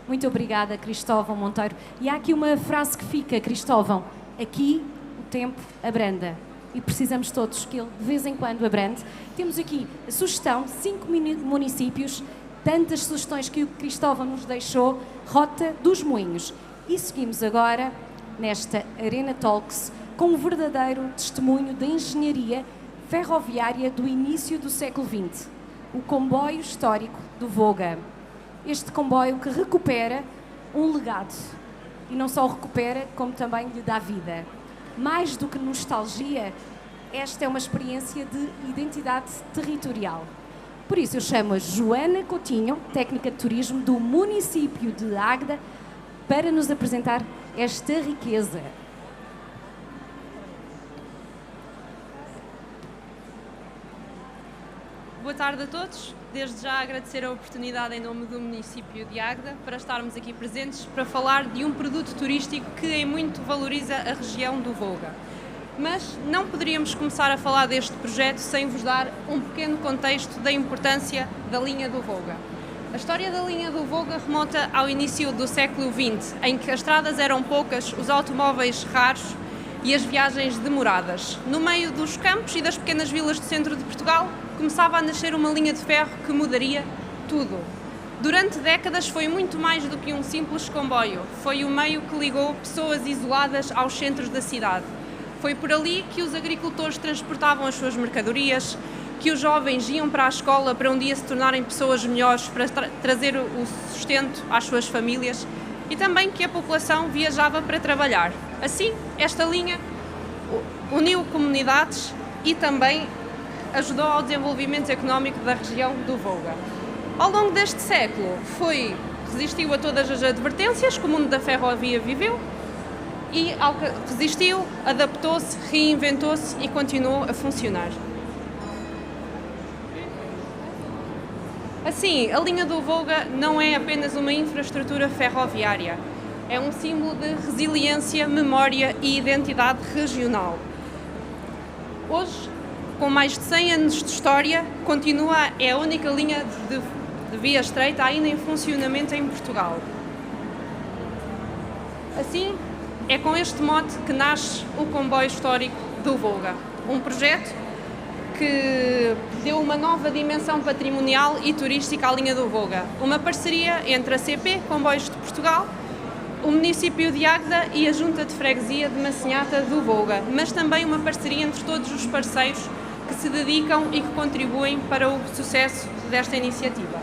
Muito obrigada, Cristóvão Monteiro. E há aqui uma frase que fica, Cristóvão. Aqui o tempo abranda. E precisamos todos que ele, de vez em quando, abrande. Temos aqui a sugestão, 5 municípios, tantas sugestões que o Cristóvão nos deixou, Rota dos Moinhos. E seguimos agora, nesta Arena Talks, com um verdadeiro testemunho da engenharia ferroviária do início do século XX, o comboio histórico do Voga. Este comboio que recupera um legado e não só o recupera, como também lhe dá vida. Mais do que nostalgia, esta é uma experiência de identidade territorial. Por isso eu chamo a Joana Coutinho, técnica de turismo do município de Águeda, para nos apresentar esta riqueza. Boa tarde a todos. Desde já agradecer a oportunidade em nome do município de Águeda para estarmos aqui presentes para falar de um produto turístico que em muito valoriza a região do Volga. Mas não poderíamos começar a falar deste projeto sem vos dar um pequeno contexto da importância da linha do Volga. A história da linha do Volga remonta ao início do século XX, em que as estradas eram poucas, os automóveis raros e as viagens demoradas. No meio dos campos e das pequenas vilas do centro de Portugal, começava a nascer uma linha de ferro que mudaria tudo. Durante décadas foi muito mais do que um simples comboio. Foi o meio que ligou pessoas isoladas aos centros da cidade. Foi por ali que os agricultores transportavam as suas mercadorias, que os jovens iam para a escola para um dia se tornarem pessoas melhores, para trazer o sustento às suas famílias, e também que a população viajava para trabalhar. Assim, esta linha uniu comunidades e também ajudou ao desenvolvimento económico da região do Volga. Ao longo deste século, resistiu a todas as advertências que o mundo da ferrovia viveu e resistiu, adaptou-se, reinventou-se e continuou a funcionar. Assim, a linha do Volga não é apenas uma infraestrutura ferroviária, é um símbolo de resiliência, memória e identidade regional. Hoje, com mais de 100 anos de história, é a única linha de via estreita ainda em funcionamento em Portugal. Assim, é com este mote que nasce o Comboio Histórico do Volga, um projeto que deu uma nova dimensão patrimonial e turística à linha do Volga. Uma parceria entre a CP, Comboios de Portugal, o município de Águeda e a Junta de Freguesia de Massinhata do Volga, mas também uma parceria entre todos os parceiros que se dedicam e que contribuem para o sucesso desta iniciativa.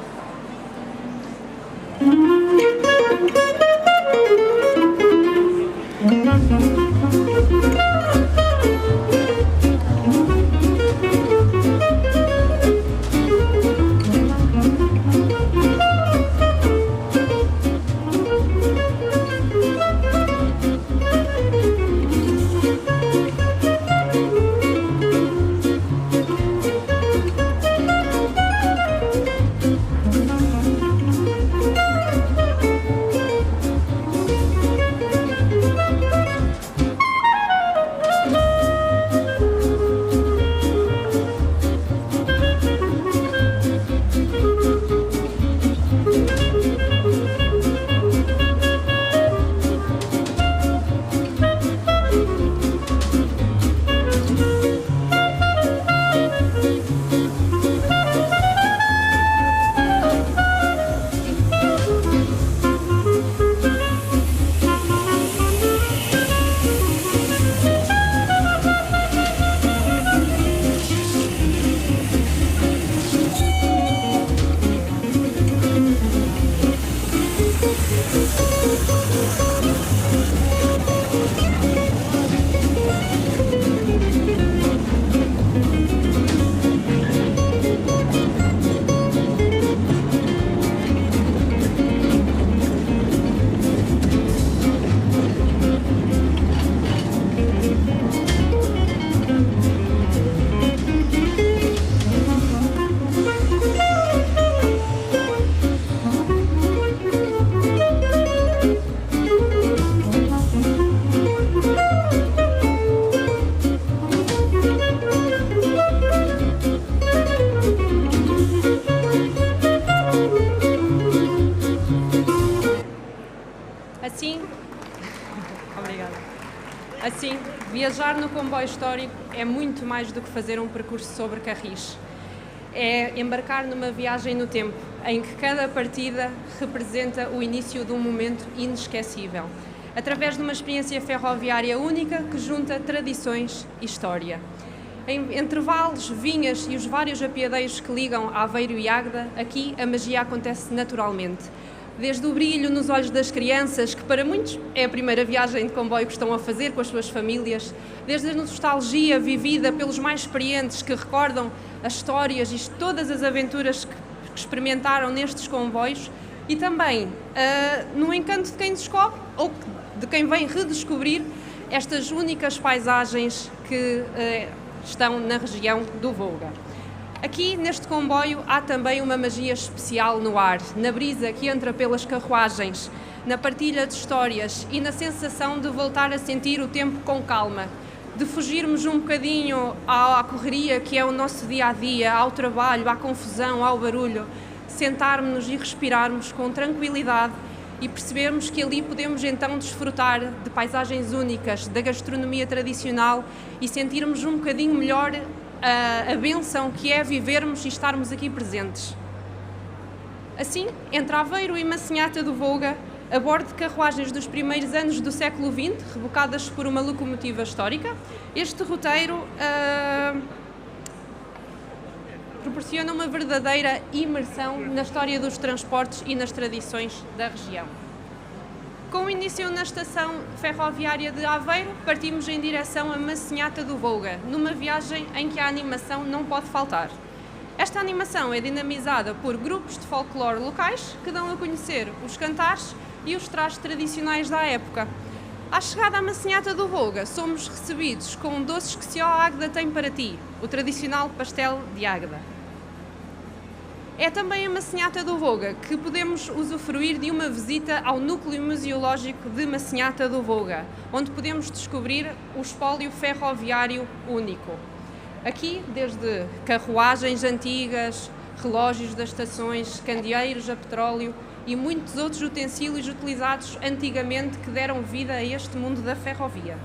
Assim, viajar no comboio histórico é muito mais do que fazer um percurso sobre carris. É embarcar numa viagem no tempo, em que cada partida representa o início de um momento inesquecível, através de uma experiência ferroviária única que junta tradições e história. Entre vales, vinhas e os vários apiadeiros que ligam Aveiro e Águeda, aqui a magia acontece naturalmente. Desde o brilho nos olhos das crianças, que para muitos é a primeira viagem de comboio que estão a fazer com as suas famílias, desde a nostalgia vivida pelos mais experientes que recordam as histórias e todas as aventuras que experimentaram nestes comboios, e também no encanto de quem descobre ou de quem vem redescobrir estas únicas paisagens que estão na região do Volga. Aqui, neste comboio, há também uma magia especial no ar, na brisa que entra pelas carruagens, na partilha de histórias e na sensação de voltar a sentir o tempo com calma, de fugirmos um bocadinho à correria que é o nosso dia-a-dia, ao trabalho, à confusão, ao barulho, sentarmos-nos e respirarmos com tranquilidade e percebermos que ali podemos então desfrutar de paisagens únicas, da gastronomia tradicional e sentirmos um bocadinho melhor a bênção que é vivermos e estarmos aqui presentes. Assim, entre Aveiro e Massinhata do Volga, a bordo de carruagens dos primeiros anos do século XX, rebocadas por uma locomotiva histórica, este roteiro proporciona uma verdadeira imersão na história dos transportes e nas tradições da região. Com o início na estação ferroviária de Aveiro, partimos em direção a Massinhata do Volga, numa viagem em que a animação não pode faltar. Esta animação é dinamizada por grupos de folclore locais que dão a conhecer os cantares e os trajes tradicionais da época. À chegada à Massinhata do Volga, somos recebidos com doces que só a Águeda tem para ti, o tradicional pastel de Águeda. É também a Massinhata do Volga que podemos usufruir de uma visita ao núcleo museológico de Massinhata do Volga, onde podemos descobrir o espólio ferroviário único. Aqui, desde carruagens antigas, relógios das estações, candeeiros a petróleo e muitos outros utensílios utilizados antigamente que deram vida a este mundo da ferrovia.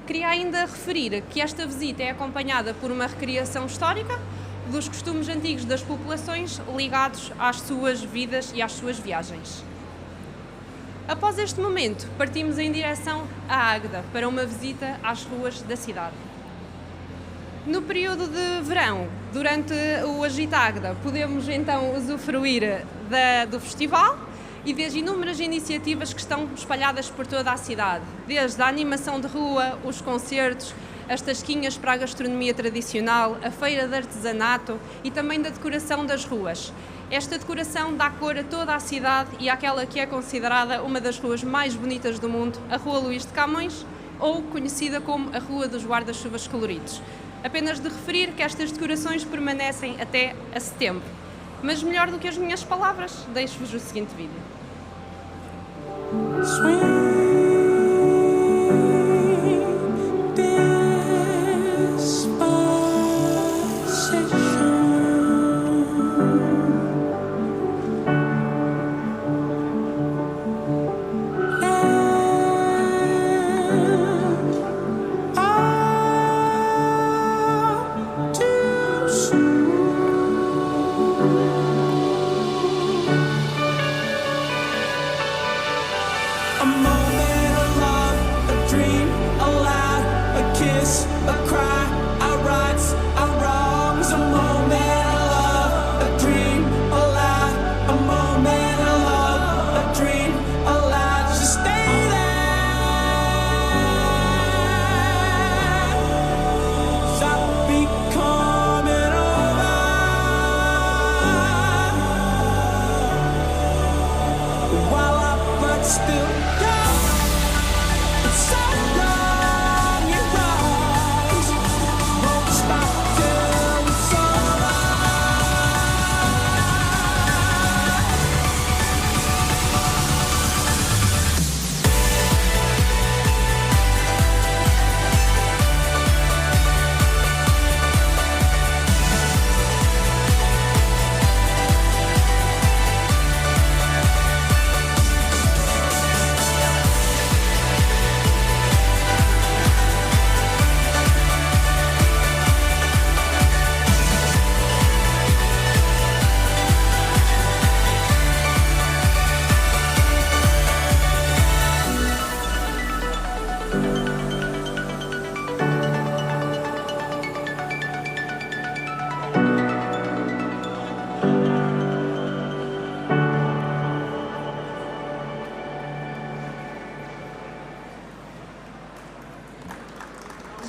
Queria ainda referir que esta visita é acompanhada por uma recriação histórica dos costumes antigos das populações ligados às suas vidas e às suas viagens. Após este momento, partimos em direção à Águeda para uma visita às ruas da cidade. No período de verão, durante o Agita Águeda, podemos então usufruir do festival e das inúmeras iniciativas que estão espalhadas por toda a cidade, desde a animação de rua, os concertos, as tasquinhas para a gastronomia tradicional, a feira de artesanato e também da decoração das ruas. Esta decoração dá cor a toda a cidade e àquela que é considerada uma das ruas mais bonitas do mundo, a Rua Luís de Camões, ou conhecida como a Rua dos Guarda-Chuvas Coloridos. Apenas de referir que estas decorações permanecem até a setembro. Mas melhor do que as minhas palavras, deixo-vos o seguinte vídeo. Still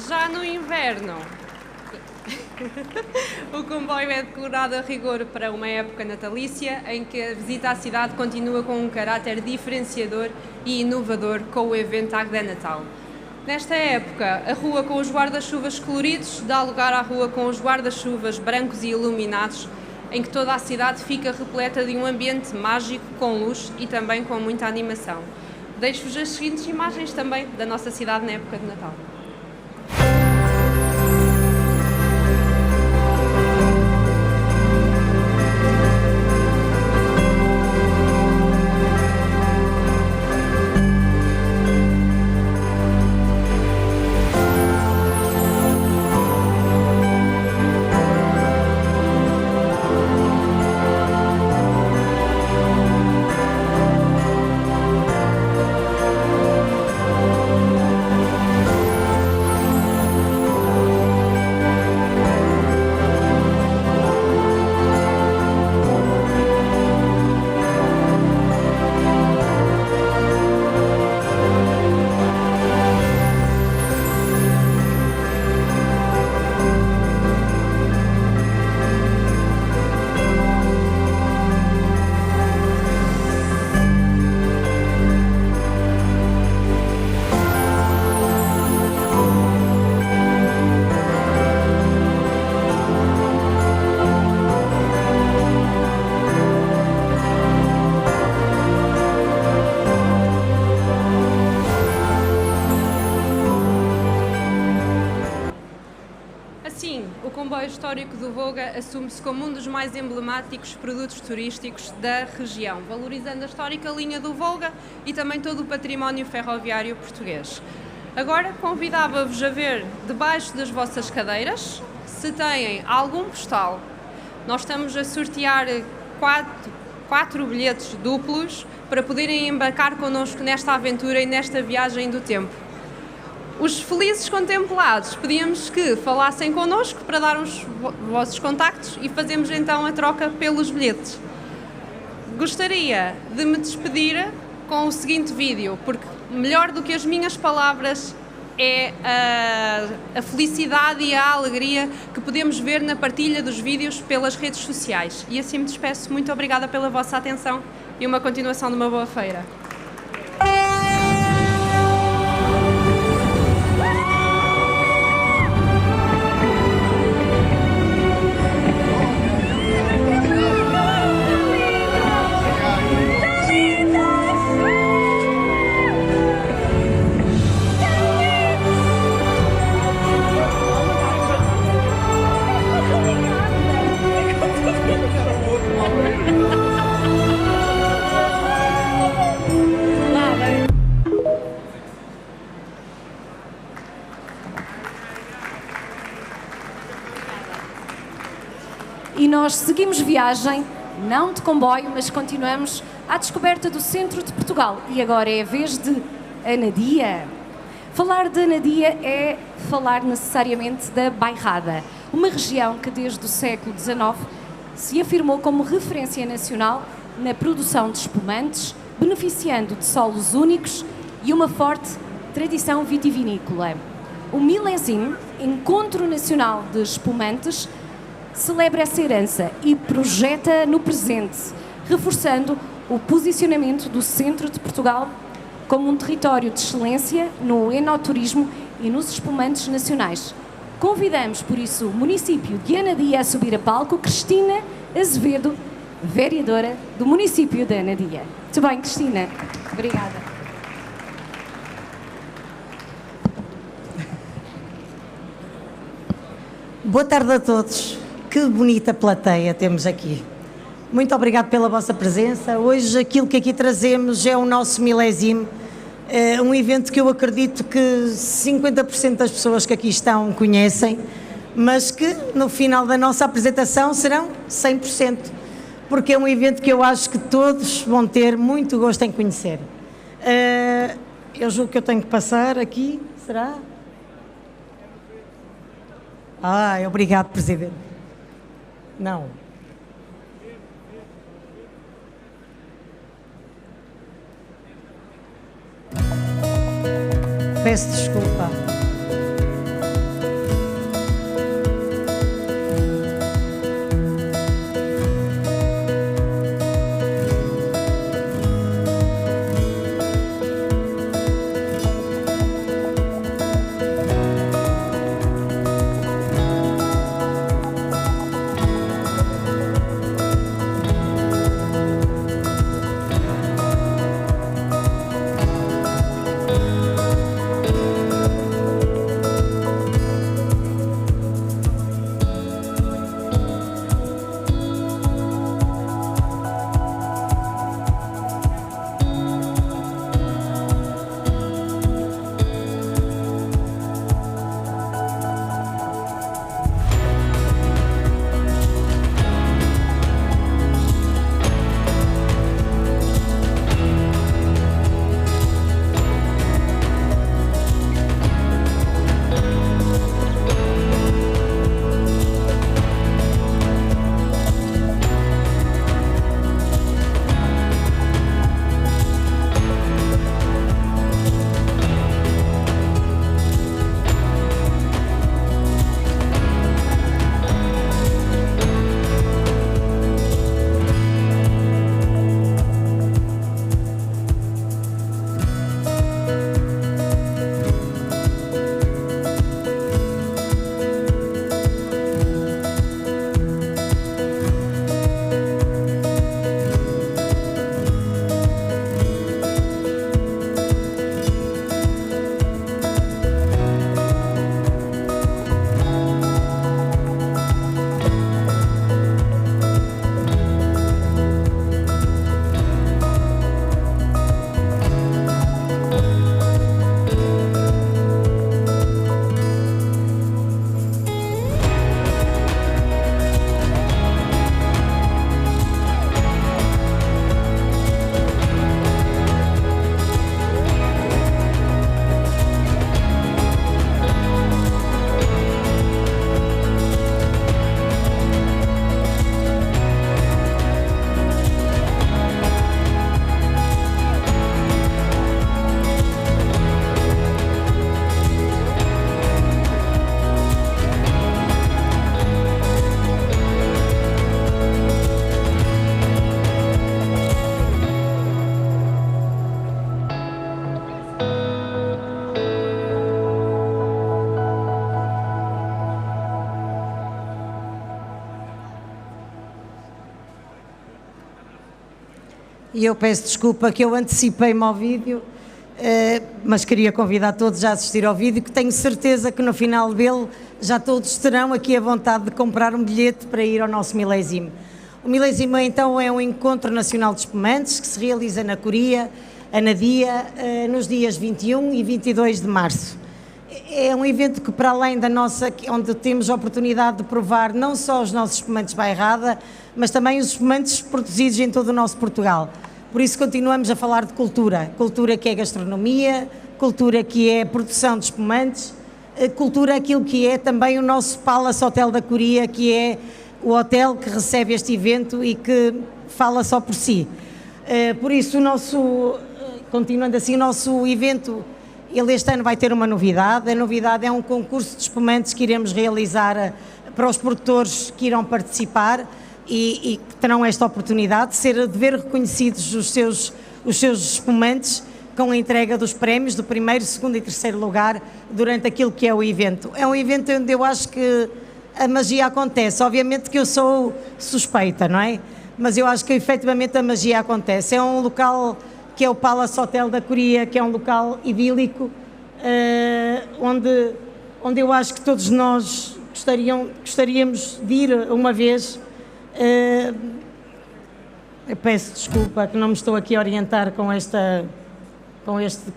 Já no inverno, o comboio é decorado a rigor para uma época natalícia em que a visita à cidade continua com um caráter diferenciador e inovador com o evento Agda Natal. Nesta época, a rua com os guarda-chuvas coloridos dá lugar à rua com os guarda-chuvas brancos e iluminados, em que toda a cidade fica repleta de um ambiente mágico, com luz e também com muita animação. Deixo-vos as seguintes imagens também da nossa cidade na época de Natal. O comboio histórico do Voga assume-se como um dos mais emblemáticos produtos turísticos da região, valorizando a histórica linha do Volga e também todo o património ferroviário português. Agora convidava-vos a ver debaixo das vossas cadeiras se têm algum postal. Nós estamos a sortear quatro bilhetes duplos para poderem embarcar connosco nesta aventura e nesta viagem do tempo. Os felizes contemplados pedíamos que falassem connosco para dar os vossos contactos e fazemos então a troca pelos bilhetes. Gostaria de me despedir com o seguinte vídeo, porque melhor do que as minhas palavras é a felicidade e a alegria que podemos ver na partilha dos vídeos pelas redes sociais. E assim me despeço. Muito obrigada pela vossa atenção e uma continuação de uma boa feira. E nós seguimos viagem, não de comboio, mas continuamos à descoberta do centro de Portugal. E agora é a vez de Anadia. Falar de Anadia é falar necessariamente da Bairrada, uma região que desde o século XIX se afirmou como referência nacional na produção de espumantes, beneficiando de solos únicos e uma forte tradição vitivinícola. O Milésime, Encontro Nacional de Espumantes, celebra essa herança e projeta no presente, reforçando o posicionamento do centro de Portugal como um território de excelência no enoturismo e nos espumantes nacionais. Convidamos, por isso, o município de Anadia a subir a palco, Cristina Azevedo, vereadora do município de Anadia. Muito bem, Cristina. Obrigada. Boa tarde a todos. Que bonita plateia temos aqui. Muito obrigado pela vossa presença. Hoje aquilo que aqui trazemos é o nosso milésime, um evento que eu acredito que 50% das pessoas que aqui estão conhecem, mas que no final da nossa apresentação serão 100%, porque é um evento que eu acho que todos vão ter muito gosto em conhecer. Eu julgo que eu tenho que passar aqui, será? Obrigado, Presidente. Não. Peço desculpa. e eu peço desculpa que eu antecipei-me ao vídeo, mas queria convidar todos a assistir ao vídeo, que tenho certeza que no final dele já todos terão aqui a vontade de comprar um bilhete para ir ao nosso milésimo. O milésimo então é um encontro nacional de espumantes que se realiza na Coria, a Nadia, nos dias 21 e 22 de março. É um evento que, para além da nossa, onde temos a oportunidade de provar não só os nossos espumantes Bairrada, mas também os espumantes produzidos em todo o nosso Portugal. Por isso continuamos a falar de cultura, cultura que é gastronomia, cultura que é produção de espumantes, cultura aquilo que é também o nosso Palace Hotel da Coria, que é o hotel que recebe este evento e que fala só por si. Por isso, continuando assim, o nosso evento, ele este ano vai ter uma novidade. A novidade é um concurso de espumantes que iremos realizar para os produtores que irão participar e que terão esta oportunidade de ver reconhecidos os seus espumantes com a entrega dos prémios do primeiro, segundo e terceiro lugar durante aquilo que é o evento. É um evento onde eu acho que a magia acontece. Obviamente que eu sou suspeita, não é? Mas eu acho que efetivamente a magia acontece. É um local que é o Palace Hotel da Coria, que é um local idílico, onde eu acho que todos nós gostaríamos de ir uma vez. Eu peço desculpa que não me estou aqui a orientar com este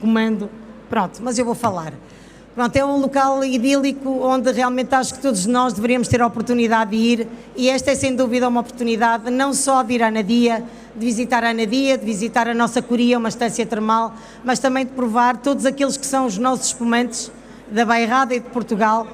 comando. Pronto, mas eu vou falar. Pronto, é um local idílico onde realmente acho que todos nós deveríamos ter a oportunidade de ir, e esta é sem dúvida uma oportunidade não só de ir à Nadia, de visitar a Nadia, de visitar a nossa Coria, uma estância termal, mas também de provar todos aqueles que são os nossos espumantes da Bairrada e de Portugal,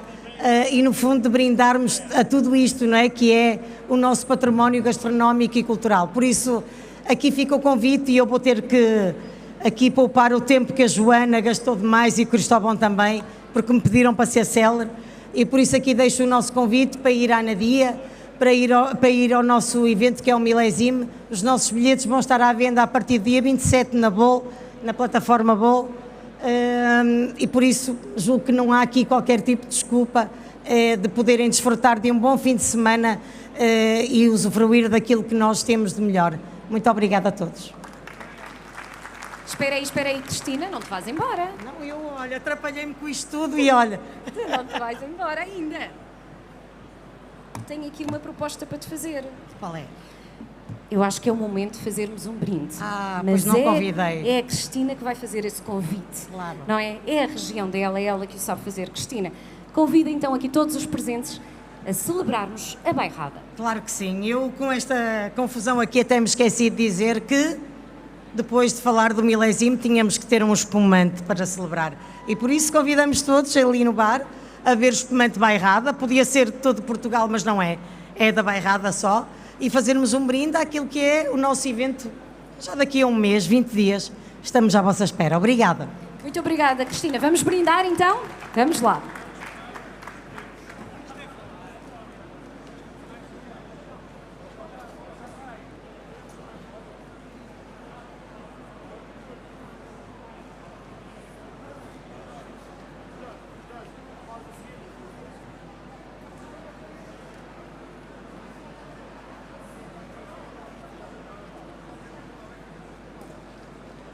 e no fundo de brindarmos a tudo isto, não é? Que é o nosso património gastronómico e cultural. Por isso, aqui fica o convite, e eu vou ter que aqui poupar o tempo que a Joana gastou demais e o Cristóvão também, porque me pediram para ser célere, e por isso aqui deixo o nosso convite para ir à Nadia, para ir ao nosso evento que é o milésimo. Os nossos bilhetes vão estar à venda a partir do dia 27 na Bol, na plataforma Bol, e por isso julgo que não há aqui qualquer tipo de desculpa de poderem desfrutar de um bom fim de semana e usufruir daquilo que nós temos de melhor. Muito obrigada a todos. Espera aí, Cristina, não te vais embora. Não, eu, olha, atrapalhei-me com isto tudo e olha. Não te vais embora ainda. Tenho aqui uma proposta para te fazer. Qual é? Eu acho que é o momento de fazermos um brinde. Mas não convidei. É a Cristina que vai fazer esse convite. Claro. Não é? É a região dela, é ela que o sabe fazer. Cristina, convida então aqui todos os presentes a celebrarmos a Bairrada. Claro que sim. Eu, com esta confusão aqui, até me esqueci de dizer que depois de falar do milésimo, tínhamos que ter um espumante para celebrar. E por isso convidamos todos ali no bar a ver o espumante Bairrada. Podia ser de todo Portugal, mas não é. É da Bairrada só. E fazermos um brinde àquilo que é o nosso evento. Já daqui a um mês, 20 dias, estamos à vossa espera. Obrigada. Muito obrigada, Cristina. Vamos brindar então? Vamos lá.